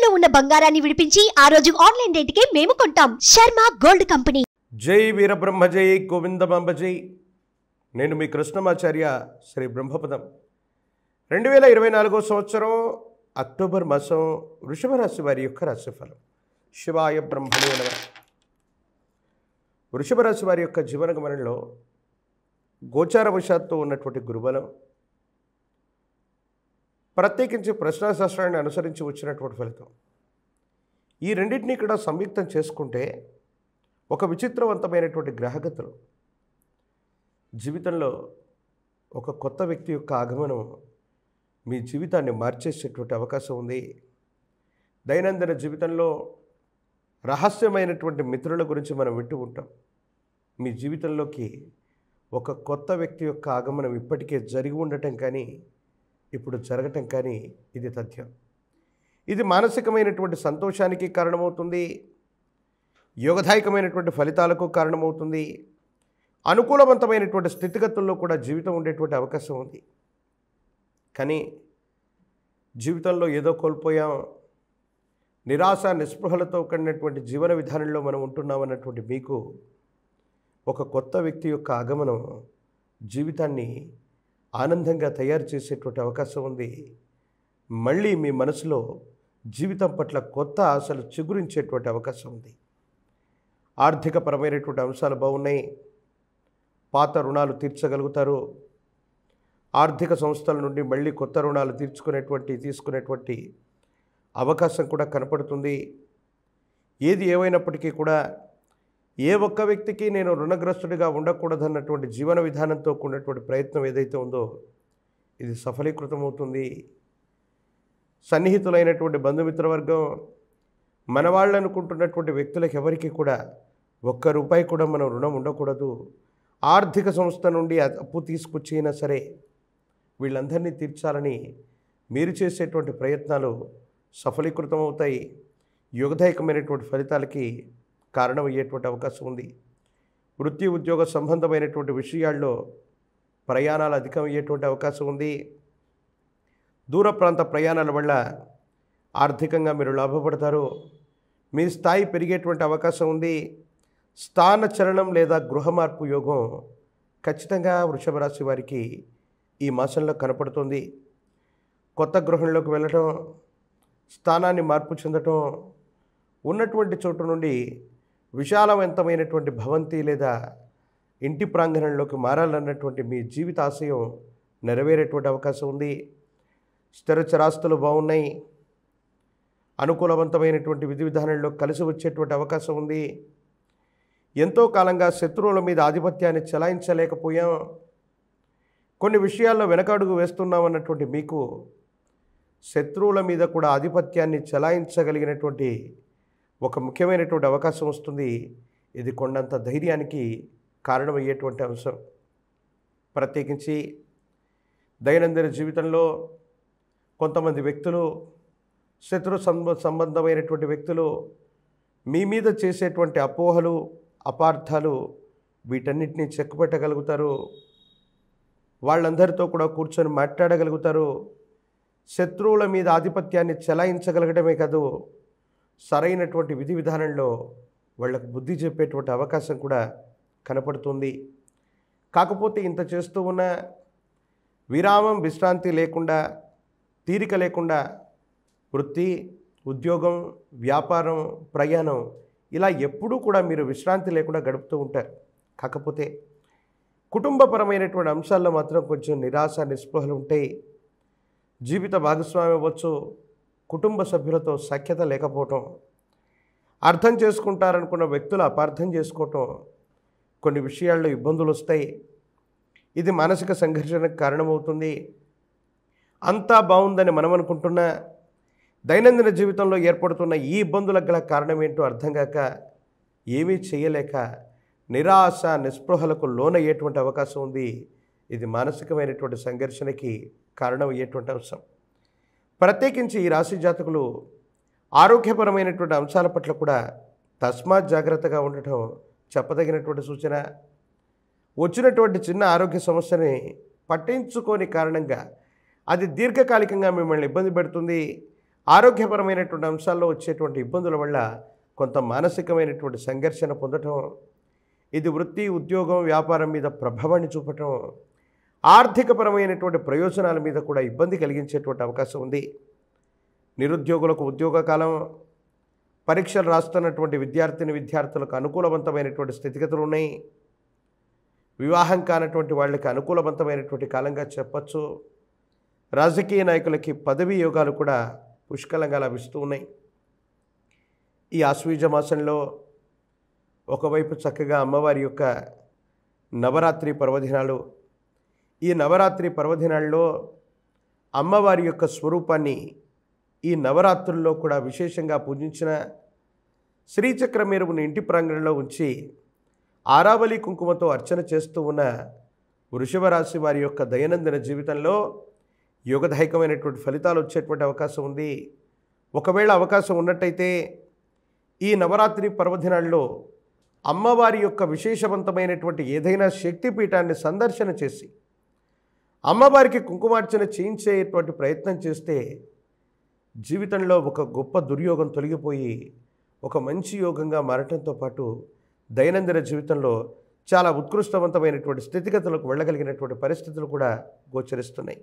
తాకట్టులో ఉన్న బంగారాన్ని విడిపించి ఆ రోజు ఆన్లైన్ రేటుకే మేము కొంటాం. Sharma gold company. జై వీరబ్రహ్మ జై గోవిందమాంబ జై. నేను మీ కృష్ణమాచార్య శ్రీ బ్రహ్మపదం. 2024 సంవత్సరం అక్టోబర్ మాసం వృషభ రాశి వారి యొక్క రాశిఫలం. శివాయ బ్రహ్మణే నమః. వృషభ రాశి వారి యొక్క జీవన గమనంలో గోచారవశాత్తు ఉన్నటువంటి గురుబలం, ప్రత్యేకించి ప్రశ్నాశాస్త్రాన్ని అనుసరించి వచ్చినటువంటి ఫలితం, ఈ రెండింటినీ కూడా సంయుక్తం చేసుకుంటే ఒక విచిత్రవంతమైనటువంటి గ్రహగతులు జీవితంలో ఒక కొత్త వ్యక్తి యొక్క ఆగమనం మీ జీవితాన్ని మార్చేసేటువంటి అవకాశం ఉంది. దైనందిన జీవితంలో రహస్యమైనటువంటి మిత్రుల గురించి మనం వింటూ ఉంటాం. మీ జీవితంలోకి ఒక కొత్త వ్యక్తి యొక్క ఆగమనం ఇప్పటికే జరిగి ఉండటం కానీ ఇప్పుడు జరగటం కానీ ఇది తథ్యం. ఇది మానసికమైనటువంటి సంతోషానికి కారణమవుతుంది, యోగదాయకమైనటువంటి ఫలితాలకు కారణమవుతుంది, అనుకూలవంతమైనటువంటి స్థితిగతుల్లో కూడా జీవితం ఉండేటువంటి అవకాశం ఉంది. కానీ జీవితంలో ఏదో కోల్పోయాం, నిరాశ నిస్పృహలతో కూడినటువంటి జీవన విధానంలో మనం ఉంటున్నామన్నటువంటి మీకు ఒక కొత్త వ్యక్తి యొక్క ఆగమనం జీవితాన్ని ఆనందంగా తయారు చేసేటువంటి అవకాశం ఉంది. మళ్ళీ మీ మనసులో జీవితం పట్ల కొత్త ఆశలు చిగురించేటువంటి అవకాశం ఉంది. ఆర్థికపరమైనటువంటి అంశాలు బాగున్నాయి. పాత రుణాలు తీర్చగలుగుతారు. ఆర్థిక సంస్థల నుండి మళ్ళీ కొత్త రుణాలు తీసుకునేటువంటి అవకాశం కూడా కనపడుతుంది. ఏది ఏమైనప్పటికీ కూడా ఏ ఒక్క వ్యక్తికి నేను రుణగ్రస్తుడిగా ఉండకూడదన్నటువంటి జీవన విధానంతో కూడినటువంటి ప్రయత్నం ఏదైతే ఉందో ఇది సఫలీకృతమవుతుంది. సన్నిహితులైనటువంటి బంధుమిత్రవర్గం, మన వాళ్ళు అనుకుంటున్నటువంటి వ్యక్తులకు ఎవరికి కూడా ఒక్క రూపాయి కూడా మనం రుణం ఉండకూడదు, ఆర్థిక సంస్థ నుండి అప్పు తీసుకొచ్చినా సరే వీళ్ళందరినీ తీర్చాలని మీరు చేసేటువంటి ప్రయత్నాలు సఫలీకృతమవుతాయి. యోగదాయకమైనటువంటి ఫలితాలకి కారణమయ్యేటువంటి అవకాశం ఉంది. వృత్తి ఉద్యోగ సంబంధమైనటువంటి విషయాల్లో ప్రయాణాలు అధికమయ్యేటువంటి అవకాశం ఉంది. దూర ప్రాంత ప్రయాణాల వల్ల ఆర్థికంగా మీరు లాభపడతారు. మీ స్థాయి పెరిగేటువంటి అవకాశం ఉంది. స్థాన చలనం లేదా గృహ మార్పు యోగం ఖచ్చితంగా వృషభ రాశి వారికి ఈ మాసంలో కనపడుతుంది. కొత్త గృహంలోకి వెళ్ళటం, స్థానాన్ని మార్పు చెందటం, ఉన్నటువంటి చోటు నుండి విశాలవంతమైనటువంటి భవంతి లేదా ఇంటి ప్రాంగణంలోకి మారాలన్నటువంటి మీ జీవిత ఆశయం నెరవేరేటువంటి అవకాశం ఉంది. స్థిర చరాస్తులు బాగున్నాయి. అనుకూలవంతమైనటువంటి విధి విధానంలో కలిసి వచ్చేటువంటి అవకాశం ఉంది. ఎంతో కాలంగా శత్రువుల మీద ఆధిపత్యాన్ని చెలాయించలేకపోయాం, కొన్ని విషయాల్లో వెనకడుగు వేస్తున్నామన్నటువంటి మీకు శత్రువుల మీద కూడా ఆధిపత్యాన్ని చెలాయించగలిగినటువంటి ఒక ముఖ్యమైనటువంటి అవకాశం వస్తుంది. ఇది కొండంత ధైర్యానికి కారణమయ్యేటువంటి అంశం. ప్రత్యేకించి దైనందిన జీవితంలో కొంతమంది వ్యక్తులు, శత్రు సంబంధమైనటువంటి వ్యక్తులు మీ మీద చేసేటువంటి అపోహలు, అపార్థాలు వీటన్నిటినీ చెక్కుపెట్టగలుగుతారు. వాళ్ళందరితో కూడా కూర్చొని మాట్లాడగలుగుతారు. శత్రువుల మీద ఆధిపత్యాన్ని చెలాయించగలగడమే కాదు, సరైనటువంటి విధి విధానంలో వాళ్ళకు బుద్ధి చెప్పేటువంటి అవకాశం కూడా కనపడుతుంది. కాకపోతే ఇంత చేస్తూ ఉన్న విరామం, విశ్రాంతి లేకుండా, తీరిక లేకుండా వృత్తి, ఉద్యోగం, వ్యాపారం, ప్రయాణం ఇలా ఎప్పుడూ కూడా మీరు విశ్రాంతి లేకుండా గడుపుతూ ఉంటారు. కాకపోతే కుటుంబపరమైనటువంటి అంశాల్లో మాత్రం కొంచెం నిరాశ నిస్పృహలు ఉంటాయి. జీవిత భాగస్వామి అవ్వచ్చు, కుటుంబ సభ్యులతో సఖ్యత లేకపోవటం, అర్థం చేసుకుంటారనుకున్న వ్యక్తులు అపార్థం చేసుకోవటం, కొన్ని విషయాల్లో ఇబ్బందులు వస్తాయి. ఇది మానసిక సంఘర్షణకు కారణమవుతుంది. అంతా బాగుందని మనం అనుకుంటున్న దైనందిన జీవితంలో ఏర్పడుతున్న ఈ ఇబ్బందులకు గల కారణం ఏంటో అర్థం కాక ఏమీ చేయలేక నిరాశ నిస్పృహలకు లోనయ్యేటువంటి అవకాశం ఉంది. ఇది మానసికమైనటువంటి సంఘర్షణకి కారణమయ్యేటువంటి అంశం. ప్రత్యేకించి ఈ రాశి జాతకులు ఆరోగ్యపరమైనటువంటి అంశాల పట్ల కూడా తస్మాత్ జాగ్రత్తగా ఉండటం చెప్పదగినటువంటి సూచన. వచ్చినటువంటి చిన్న ఆరోగ్య సమస్యని పట్టించుకోని కారణంగా అది దీర్ఘకాలికంగా మిమ్మల్ని ఇబ్బంది పెడుతుంది. ఆరోగ్యపరమైనటువంటి అంశాల్లో వచ్చేటువంటి ఇబ్బందుల వల్ల కొంత మానసికమైనటువంటి సంఘర్షణ పొందటం, ఇది వృత్తి, ఉద్యోగం, వ్యాపారం మీద ప్రభావాన్ని చూపటం, ఆర్థికపరమైనటువంటి ప్రయోజనాల మీద కూడా ఇబ్బంది కలిగించేటువంటి అవకాశం ఉంది. నిరుద్యోగులకు ఉద్యోగ కాలం, పరీక్షలు రాస్తున్నటువంటి విద్యార్థులకు అనుకూలవంతమైనటువంటి స్థితిగతులు ఉన్నాయి. వివాహం కానటువంటి వాళ్ళకి అనుకూలవంతమైనటువంటి కాలంగా చెప్పచ్చు. రాజకీయ నాయకులకి పదవీ యోగాలు కూడా పుష్కలంగా లభిస్తూ ఉన్నాయి. ఈ ఆశ్వీజ మాసంలో ఒకవైపు చక్కగా అమ్మవారి యొక్క నవరాత్రి పర్వదినాలు, ఈ నవరాత్రి పర్వదినాల్లో అమ్మవారి యొక్క స్వరూపాన్ని ఈ నవరాత్రుల్లో కూడా విశేషంగా పూజించిన శ్రీచక్ర మేరువుని ఇంటి ప్రాంగణంలో ఉంచి ఆరావళి కుంకుమతో అర్చన చేస్తూ ఉన్న వృషభ రాశి వారి యొక్క దైనందిన జీవితంలో యోగదాయకమైనటువంటి ఫలితాలు వచ్చేటువంటి అవకాశం ఉంది. ఒకవేళ అవకాశం ఉన్నట్టయితే ఈ నవరాత్రి పర్వదినాల్లో అమ్మవారి యొక్క విశేషవంతమైనటువంటి ఏదైనా శక్తిపీఠాన్ని సందర్శన చేసి అమ్మవారికి కుంకుమార్చన చేయించేటువంటి ప్రయత్నం చేస్తే జీవితంలో ఒక గొప్ప దుర్యోగం తొలగిపోయి ఒక మంచి యోగంగా మారటంతో పాటు దైనందిన జీవితంలో చాలా ఉత్కృష్టవంతమైనటువంటి స్థితిగతులకు వెళ్ళగలిగినటువంటి పరిస్థితులు కూడా గోచరిస్తున్నాయి.